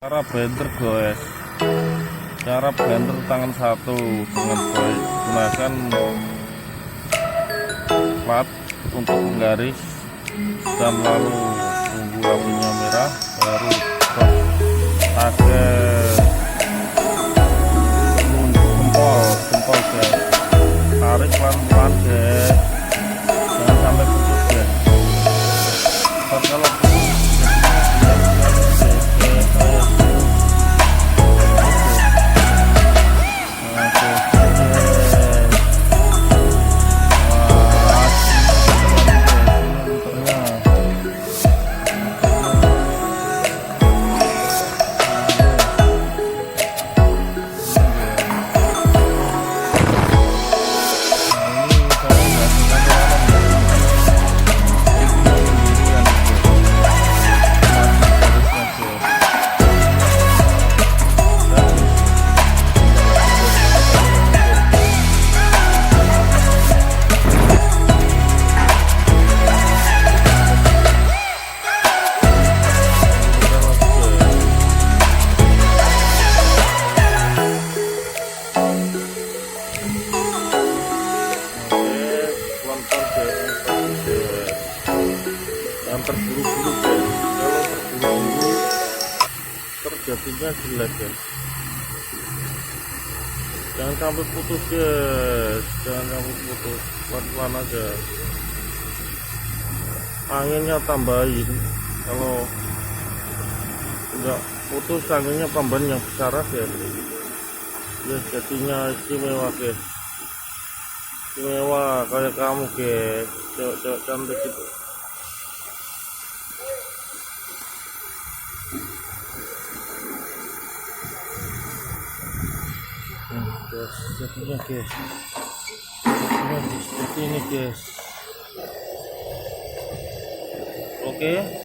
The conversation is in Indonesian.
Cara blender guys, cara blender tangan satu dengan baik. Gunakan plat untuk menggaris dan lalu tunggu apinya merah, baru pakai jempol guys, tarik pelan-pelan guys, jangan sampai putus guys. Kalau yang terburu-buru guys, kalau terburu-buru terjadinya jelek guys. Jangan sampai putus guys, jangan sampai putus, pelan-pelan aja, anginnya tambahin. Kalau enggak putus anginnya tambahin yang besar aja ya, jadinya istimewa guys, istimewa kayak kamu guys, cewek-cewek cantik gitu. Guys, jadinya guys, seperti ini guys. Oke.